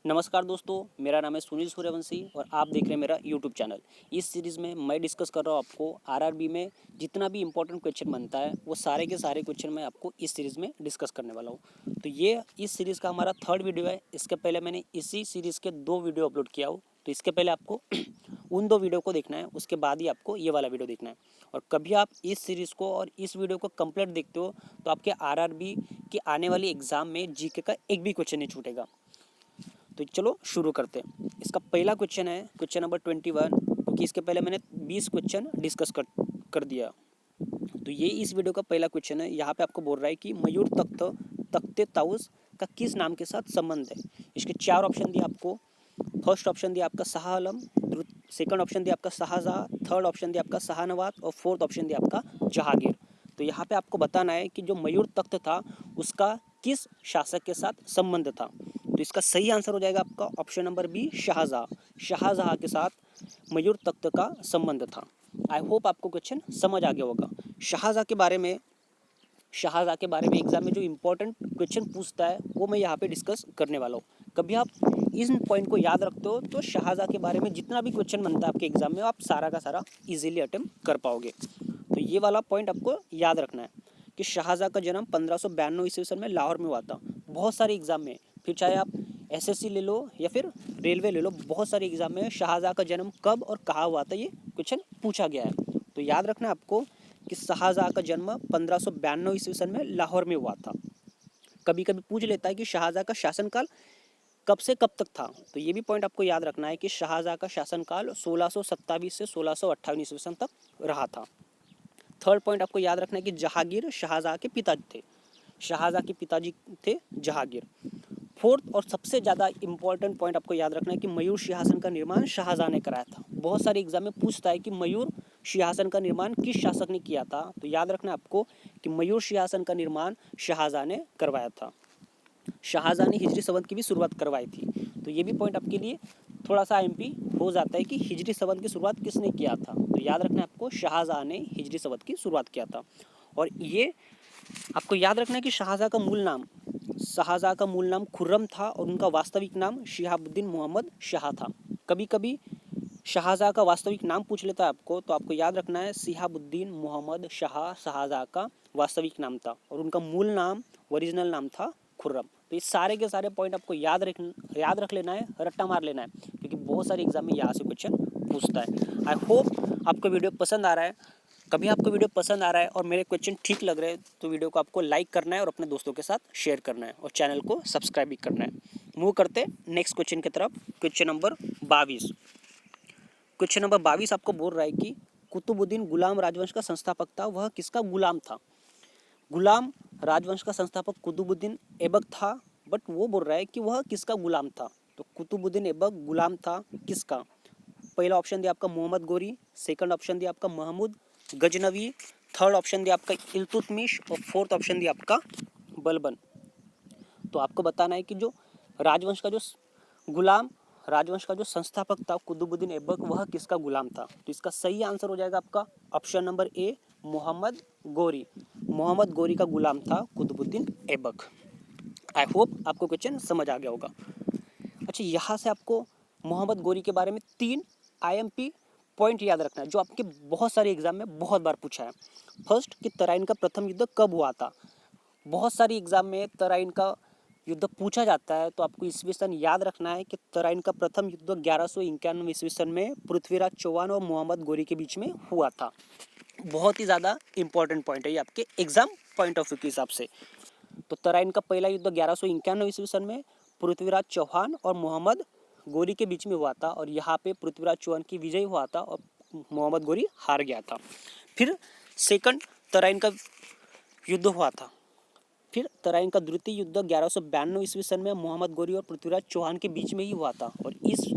नमस्कार दोस्तों, मेरा नाम है सुनील सूर्यवंशी और आप देख रहे हैं मेरा यूट्यूब चैनल। इस सीरीज़ में मैं डिस्कस कर रहा हूँ आपको आरआरबी में जितना भी इंपॉर्टेंट क्वेश्चन बनता है वो सारे के सारे क्वेश्चन मैं आपको इस सीरीज़ में डिस्कस करने वाला हूँ। तो ये इस सीरीज़ का हमारा थर्ड वीडियो है। इसके पहले मैंने इसी सीरीज़ के 2 वीडियो अपलोड किया हो, तो इसके पहले आपको उन 2 वीडियो को देखना है, उसके बाद ही आपको ये वाला वीडियो देखना है। और कभी आप इस सीरीज़ को और इस वीडियो को कंप्लीट देखते हो तो आपके आरआरबी की आने वाली एग्ज़ाम में जीके का एक भी क्वेश्चन नहीं छूटेगा। तो चलो शुरू करते हैं। इसका पहला क्वेश्चन है क्वेश्चन नंबर 21, क्योंकि इसके पहले मैंने 20 क्वेश्चन डिस्कस कर दिया। तो ये इस वीडियो का पहला क्वेश्चन है। यहाँ पे आपको बोल रहा है कि मयूर तख्ते ताउस का किस नाम के साथ संबंध है। इसके 4 ऑप्शन दिए आपको। फर्स्ट ऑप्शन दिया आपका शाह आलम, सेकंड ऑप्शन दिया आपका शाहजहाँ, थर्ड ऑप्शन दिया आपका शाहनवाज और फोर्थ ऑप्शन दिया आपका जहांगीर। तो यहाँ पे आपको बताना है कि जो मयूर तख्त था उसका किस शासक के साथ संबंध था। तो इसका सही आंसर हो जाएगा आपका option number B, Shahjahan. Shahjahan के साथ मयूर तख्त का संबंध था। आई होप आपको क्वेश्चन समझ आ गया होगा। शाहजहाँ के बारे में एग्जाम में जो इंपॉर्टेंट क्वेश्चन पूछता है वो मैं यहाँ पे डिस्कस करने वाला हूँ। कभी आप इन पॉइंट को याद रखते हो तो शाहजहाँ के बारे में जितना भी क्वेश्चन बनता है आपके एग्जाम में आप सारा का सारा इजीली अटेम्प्ट कर पाओगे। तो ये वाला पॉइंट आपको याद रखना है कि शाहजहाँ का जन्म 1592 ईस्वी सन में लाहौर में हुआ था। बहुत सारे एग्जाम में, फिर चाहे आप एसएससी ले लो या फिर रेलवे ले लो, बहुत सारे एग्जाम में शाहजहाँ का जन्म कब और कहाँ हुआ था ये क्वेश्चन पूछा गया है। तो याद रखना आपको कि शाहजहाँ का जन्म 1592 ईस्वी सन में लाहौर में हुआ था। कभी कभी पूछ लेता है कि शाहजहाँ का शासनकाल कब से कब तक था। तो ये भी पॉइंट आपको याद रखना है कि शाहजहाँ का शासनकाल 1627 से 1658 ईस्वी सन तक रहा था। थर्ड पॉइंट आपको याद रखना है कि जहांगीर शाहजहाँ के पिताजी थे। शाहजहाँ के पिताजी थे जहांगीर। फोर्थ और सबसे ज़्यादा इंपॉर्टेंट पॉइंट आपको याद रखना है कि मयूर सिंहासन का निर्माण शाहजहाँ ने कराया था। बहुत सारे एग्जाम में पूछता है कि मयूर सिंहासन का निर्माण किस शासक ने किया था। तो याद रखना है आपको कि मयूर सिंहासन का निर्माण शाहजहाँ ने करवाया था। शाहजहाँ ने हिजरी संवत की भी शुरुआत करवाई थी। तो ये भी पॉइंट आपके लिए थोड़ा सा एमपी हो जाता है कि हिजरी संवत की शुरुआत किसने किया था। तो याद रखना है आपको शाहजहाँ ने हिजरी संवत की शुरुआत किया था। और ये आपको याद रखना है कि शाहजहाँ का मूल नाम खुर्रम था और उनका वास्तविक नाम शिहाबुद्दीन मोहम्मद शाह था। कभी कभी शाहजहाँ का वास्तविक नाम पूछ लेता है आपको, तो आपको याद रखना है शिहाबुद्दीन मोहम्मद शाह शाहजहाँ का वास्तविक नाम था और उनका मूल नाम, ओरिजिनल नाम था खुर्रम। तो ये सारे के सारे पॉइंट आपको याद रख लेना है, रट्टा मार लेना है, क्योंकि बहुत सारे एग्जाम में यहाँ से क्वेश्चन पूछता है। आई होप आपको वीडियो पसंद आ रहा है। कभी आपको वीडियो पसंद आ रहा है और मेरे क्वेश्चन ठीक लग रहे हैं तो वीडियो को आपको लाइक करना है और अपने दोस्तों के साथ शेयर करना है और चैनल को सब्सक्राइब भी करना है। मूव करते नेक्स्ट क्वेश्चन की तरफ। Question number 22। क्वेश्चन नंबर 22 आपको बोल रहा है कि कुतुबुद्दीन गुलाम राजवंश का संस्थापक था, वह किसका गुलाम था। गुलाम राजवंश का संस्थापक कुतुबुद्दीन ऐबक था, बट वो बोल रहा है कि वह किसका गुलाम था। तो कुतुबुद्दीन ऐबक गुलाम था किसका। पहला ऑप्शन दिया आपका मोहम्मद गोरी, सेकंड ऑप्शन दिया आपका महमूद गजनवी, थर्ड ऑप्शन दिया आपका इल्तुतमिश और फोर्थ ऑप्शन दिया आपका बलबन। तो आपको बताना है कि जो राजवंश का जो गुलाम राजवंश का जो संस्थापक था कुतुबुद्दीन ऐबक, वह किसका गुलाम था। तो इसका सही आंसर हो जाएगा आपका option number A, Mohammad Ghori. Mohammad Ghori का गुलाम था कुतुबुद्दीन ऐबक। आई होप आपको क्वेश्चन समझ आ गया होगा। अच्छा, यहाँ से आपको मोहम्मद गोरी के बारे में 3 आईएमपी पॉइंट याद रखना है जो आपके बहुत सारे एग्जाम में बहुत बार पूछा है। फर्स्ट कि तराइन का प्रथम युद्ध कब हुआ था। बहुत सारी एग्जाम में तराइन का युद्ध पूछा जाता है, तो आपको ईस्वी सन याद रखना है कि तराइन का प्रथम युद्ध 1191 ईस्वी सन में पृथ्वीराज चौहान और मोहम्मद गोरी के बीच में हुआ था। बहुत ही ज़्यादा इंपॉर्टेंट पॉइंट है ये आपके एग्जाम पॉइंट ऑफ व्यू के हिसाब से। तो तराइन का पहला युद्ध 1191 ईस्वी सन में पृथ्वीराज चौहान और मोहम्मद गोरी के बीच में हुआ था और यहाँ पे पृथ्वीराज चौहान की विजय हुआ था और मोहम्मद गोरी हार गया था। फिर सेकंड तराइन का युद्ध हुआ था। फिर तराइन का द्वितीय युद्ध 1192 ईस्वी सन में मोहम्मद गोरी और पृथ्वीराज चौहान के बीच में ही हुआ था और इस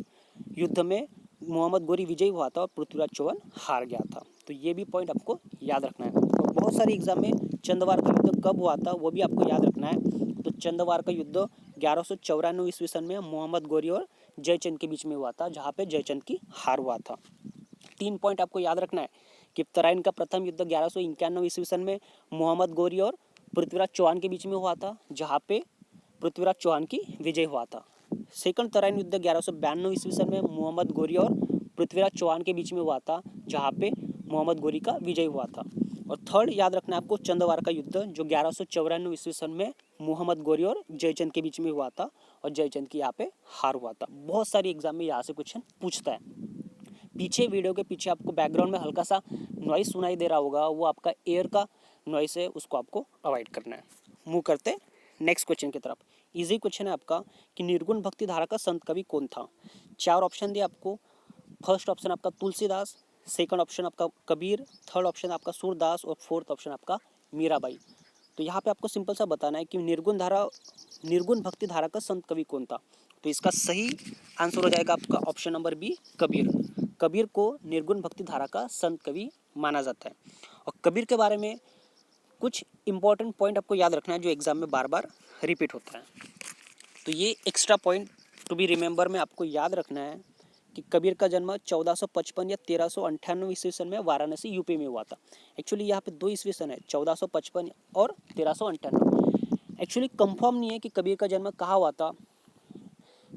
युद्ध में मोहम्मद गोरी विजयी हुआ था और पृथ्वीराज चौहान हार गया था। तो ये भी पॉइंट आपको याद रखना है। और बहुत सारे एग्जाम में चंदवार का युद्ध कब हुआ था वो भी आपको याद रखना है। तो चंदवार का युद्ध 1194 ईस्वी सन में मोहम्मद गोरी और जयचंद के बीच में हुआ था, जहाँ पे जयचंद की हार हुआ था। 3 पॉइंट आपको याद रखना है कि तराइन का प्रथम युद्ध 1191 ईस्वी सन में मोहम्मद गोरी और पृथ्वीराज चौहान के बीच में हुआ था, जहाँ पे पृथ्वीराज चौहान की विजय हुआ था। सेकंड तराइन युद्ध 1192 ईस्वी सन में मोहम्मद गोरी और पृथ्वीराज चौहान के बीच में हुआ था, जहाँ पे मोहम्मद गोरी का विजय हुआ था। और थर्ड याद रखना है आपको चंदवार का युद्ध, जो 1194 ईस्वी सन में मोहम्मद गोरी और जयचंद के बीच में हुआ था, और जयचंद की यहाँ पे हार हुआ था। बहुत सारी एग्जाम में यहाँ से क्वेश्चन पूछता है। पीछे वीडियो के पीछे आपको बैकग्राउंड में हल्का सा नॉइस सुनाई दे रहा होगा, वो आपका एयर का नॉइस है, उसको आपको अवॉइड करना है। मूव करते नेक्स्ट क्वेश्चन की तरफ। इजी क्वेश्चन है आपका कि निर्गुण भक्ति धारा का संत कवि कौन था। 4 ऑप्शन दिए आपको। फर्स्ट ऑप्शन आपका तुलसीदास, सेकंड ऑप्शन आपका कबीर, थर्ड ऑप्शन आपका सूरदास और फोर्थ ऑप्शन आपका मीराबाई। तो यहाँ पे आपको सिंपल सा बताना है कि निर्गुण भक्ति धारा का संत कवि कौन था। तो इसका सही आंसर हो जाएगा आपका option number B, Kabir. Kabir को निर्गुण भक्ति धारा का संत कवि माना जाता है। और कबीर के बारे में कुछ इंपॉर्टेंट पॉइंट आपको याद रखना है, जो एग्जाम में बार बार रिपीट होता है। तो ये extra point to be remember में आपको याद रखना है कि कबीर का जन्म 1455 या 1398 ईस्वी सन में वाराणसी यूपी में हुआ था। एक्चुअली यहाँ पे 2 ईस्वी सन है, 1455 और 1398। एक्चुअली कंफर्म नहीं है कि कबीर का जन्म कहाँ हुआ था।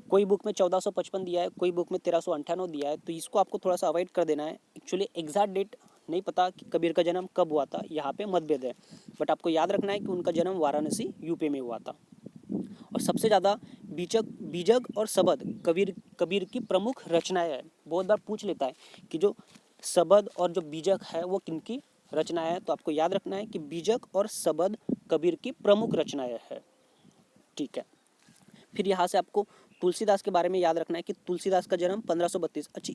कोई बुक में 1455 दिया है, कोई बुक में 1398 दिया है, तो इसको आपको थोड़ा सा अवॉइड कर देना है। एक्चुअली एग्जैक्ट डेट नहीं पता कि कबीर का जन्म कब हुआ था, यहाँ पे मतभेद है। बट आपको याद रखना है कि उनका जन्म वाराणसी यूपी में हुआ था। और सबसे ज़्यादा बीजक और सबद कबीर की प्रमुख रचनाएं है। बहुत बार पूछ लेता है कि जो सबद और जो बीजक है वो किनकी रचनाएं है। तो आपको याद रखना है कि बीजक और सबद कबीर की प्रमुख रचनाएं है। ठीक है। फिर यहाँ से आपको तुलसीदास के बारे में याद रखना है कि तुलसीदास का जन्म 1532। अच्छा,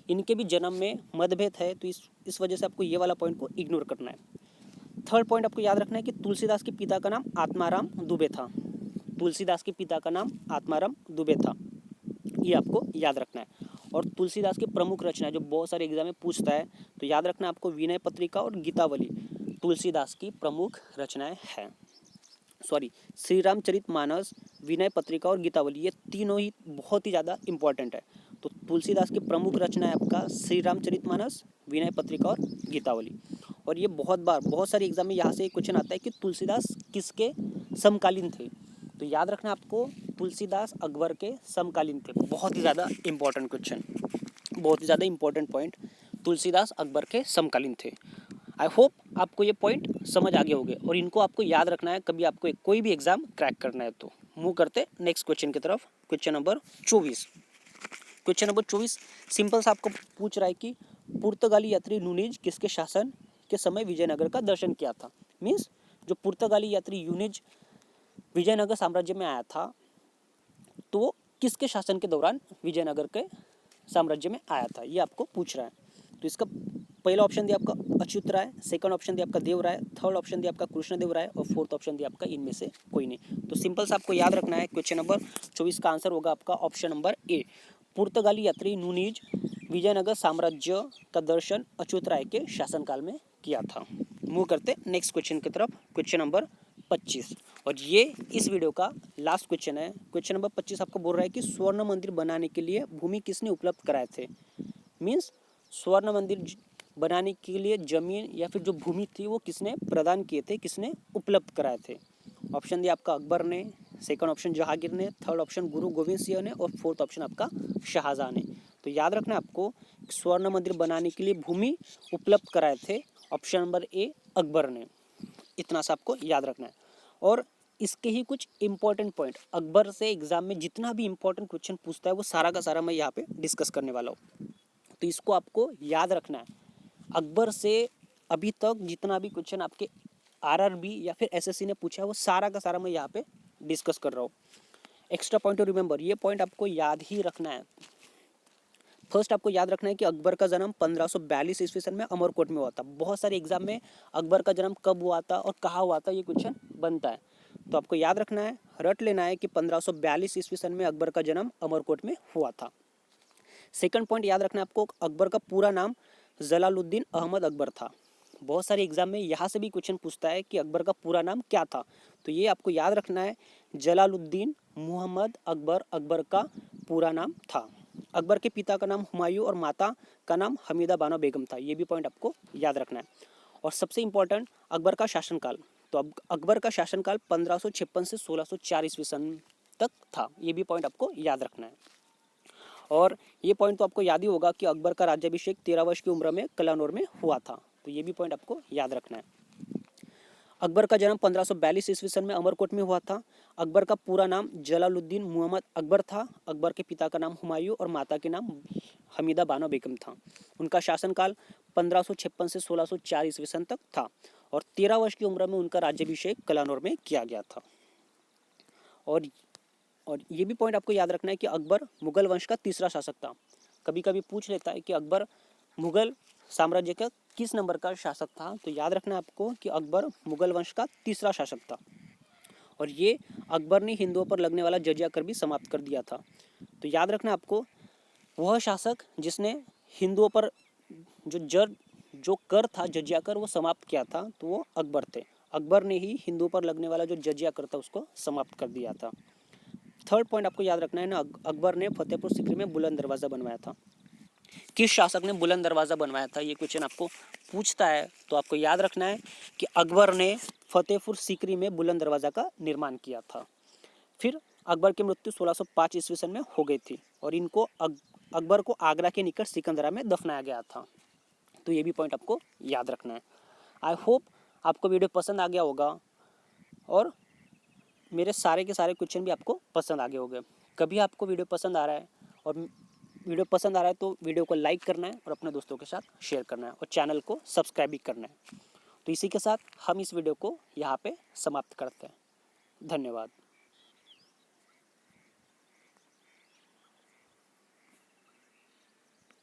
इनके भी जन्म में मतभेद है, तो इस वजह से आपको ये वाला पॉइंट को इग्नोर करना है। थर्ड पॉइंट आपको याद रखना है कि तुलसीदास के पिता का नाम आत्माराम दुबे था। तुलसीदास के पिता का नाम आत्माराम दुबे था, ये आपको याद रखना है। और तुलसीदास की प्रमुख रचना जो बहुत सारे एग्जाम में पूछता है, तो याद रखना है आपको विनय पत्रिका और गीतावली तुलसीदास की प्रमुख रचनाएं हैं। श्री रामचरितमानस, विनय पत्रिका और गीतावली, ये तीनों ही बहुत ही ज़्यादा इंपॉर्टेंट है। तो तुलसीदास की प्रमुख रचना है आपका श्री रामचरितमानस, विनय पत्रिका और गीतावली। और ये बहुत सारे एग्जाम में यहाँ से एक क्वेश्चन आता है कि तुलसीदास किसके समकालीन थे। तो याद रखना आपको तुलसीदास अकबर के समकालीन थे। बहुत ही ज़्यादा इंपॉर्टेंट क्वेश्चन, बहुत ही ज़्यादा इंपॉर्टेंट पॉइंट, तुलसीदास अकबर के समकालीन थे। आई होप आपको ये पॉइंट समझ आ गए होंगे और इनको आपको याद रखना है कभी आपको कोई भी एग्जाम क्रैक करना है तो। मूव करते नेक्स्ट क्वेश्चन की तरफ। Question number 24। Question number 24 simple सा आपको पूछ रहा है कि पुर्तगाली यात्री यूनिज किसके शासन के समय विजयनगर का दर्शन किया था। मीन्स जो पुर्तगाली यात्री यूनिज विजयनगर साम्राज्य में आया था, तो वो किसके शासन के दौरान विजयनगर के साम्राज्य में आया था, ये आपको पूछ रहा है। तो इसका पहला ऑप्शन दिया आपका अच्युत राय, सेकंड ऑप्शन दिया आपका देव राय, थर्ड ऑप्शन दिया आपका कृष्णदेव राय और फोर्थ ऑप्शन दिया आपका इनमें से कोई नहीं। तो सिंपल से आपको याद रखना है क्वेश्चन नंबर 24 का आंसर होगा आपका ऑप्शन नंबर ए। पुर्तगाली यात्री नुनीज विजयनगर साम्राज्य का दर्शन अच्युत राय के शासनकाल में किया था। मूव करते नेक्स्ट क्वेश्चन की तरफ। क्वेश्चन नंबर 25 और ये इस वीडियो का लास्ट क्वेश्चन है। क्वेश्चन नंबर 25 आपको बोल रहा है कि स्वर्ण मंदिर बनाने के लिए भूमि किसने उपलब्ध कराए थे। मीन्स स्वर्ण मंदिर बनाने के लिए जमीन या फिर जो भूमि थी वो किसने प्रदान किए थे, किसने उपलब्ध कराए थे। ऑप्शन दिया आपका अकबर ने, सेकंड ऑप्शन जहांगीर ने, थर्ड ऑप्शन गुरु गोविंद सिंह ने और फोर्थ ऑप्शन आपका शाहजहां ने। तो याद रखना आपको स्वर्ण मंदिर बनाने के लिए भूमि उपलब्ध कराए थे ऑप्शन नंबर ए अकबर ने। इतना सा आपको याद रखना है। और इसके ही कुछ इंपॉर्टेंट पॉइंट, अकबर से एग्जाम में जितना भी इंपॉर्टेंट क्वेश्चन पूछता है वो सारा का सारा मैं यहाँ पे डिस्कस करने वाला हूँ। तो इसको आपको याद रखना है। अकबर से अभी तक जितना भी क्वेश्चन आपके आरआरबी या फिर एसएससी ने पूछा है वो सारा का सारा मैं यहाँ पे डिस्कस कर रहा हूँ। एक्स्ट्रा पॉइंट टू रिमेंबर, ये पॉइंट आपको याद ही रखना है। फर्स्ट आपको याद रखना है कि अकबर का जन्म 1542 ईस्वी सन में अमरकोट में हुआ था। बहुत सारे एग्जाम में अकबर का जन्म कब हुआ था और कहाँ हुआ था ये क्वेश्चन बनता है। तो आपको याद रखना है, रट लेना है कि 1542 ईस्वी सन में अकबर का जन्म अमरकोट में हुआ था। सेकंड पॉइंट याद रखना है आपको, अकबर का पूरा नाम जलालुद्दीन अहमद अकबर था। बहुत सारे एग्जाम में यहाँ से भी क्वेश्चन पूछता है कि अकबर का पूरा नाम क्या था। तो ये आपको याद रखना है, जलालुद्दीन मुहम्मद अकबर अकबर का पूरा नाम था। अकबर के पिता का नाम हुमायूं और माता का नाम हमीदा बानो बेगम था। ये भी पॉइंट आपको याद रखना है। और सबसे इंपॉर्टेंट अकबर का शासनकाल, तो अब अकबर का शासनकाल 1556 से 1604 ईस्वी सन तक था। ये भी पॉइंट आपको याद रखना है। और ये पॉइंट तो आपको याद ही होगा कि अकबर का राज्याभिषेक 13 वर्ष की उम्र में कलानौर में हुआ था। तो ये भी पॉइंट आपको याद रखना है। अकबर का जन्म 1542 ईस्वी सन में अमरकोट में हुआ था। अकबर का पूरा नाम जलालुद्दीन मुहम्मद अकबर था। अकबर के पिता का नाम हुमायूं और माता के नाम हमीदा बानो बेगम था। उनका शासनकाल 1556 से 1604 ईस्वी सन तक था और 13 वर्ष की उम्र में उनका राज्याभिषेक कलानौर में किया गया था। और ये भी पॉइंट आपको याद रखना है कि अकबर मुगल वंश का तीसरा शासक था। कभी कभी पूछ लेता है कि अकबर मुगल साम्राज्य का किस नंबर का शासक था, तो याद रखना है आपको कि अकबर मुगल वंश का तीसरा शासक था। और ये अकबर ने हिंदुओं पर लगने वाला जजिया कर भी समाप्त कर दिया था। तो याद रखना आपको, वह शासक जिसने हिंदुओं पर जो कर था, जजिया कर, वो समाप्त किया था, तो वो अकबर थे। अकबर ने ही हिंदुओं पर लगने वाला जो जजिया कर था उसको समाप्त कर दिया था। थर्ड पॉइंट आपको याद रखना है ना, अकबर ने फतेहपुर सीकरी में बुलंद दरवाज़ा बनवाया था। किस शासक ने बुलंद दरवाज़ा बनवाया था, ये क्वेश्चन आपको पूछता है, तो आपको याद रखना है कि अकबर ने फतेहपुर सीकरी में बुलंद दरवाज़ा का निर्माण किया था। फिर अकबर की मृत्यु 1605 ईस्वी सन में हो गई थी और इनको अकबर को आगरा के निकट सिकंदरा में दफनाया गया था। तो ये भी पॉइंट आपको याद रखना है। आई होप आपको वीडियो पसंद आ गया होगा और मेरे सारे के सारे क्वेश्चन भी आपको पसंद आ गए होंगे। कभी आपको वीडियो पसंद आ रहा है और वीडियो पसंद आ रहा है तो वीडियो को लाइक करना है और अपने दोस्तों के साथ शेयर करना है और चैनल को सब्सक्राइब भी करना है। तो इसी के साथ हम इस वीडियो को यहाँ पे समाप्त करते हैं। धन्यवाद।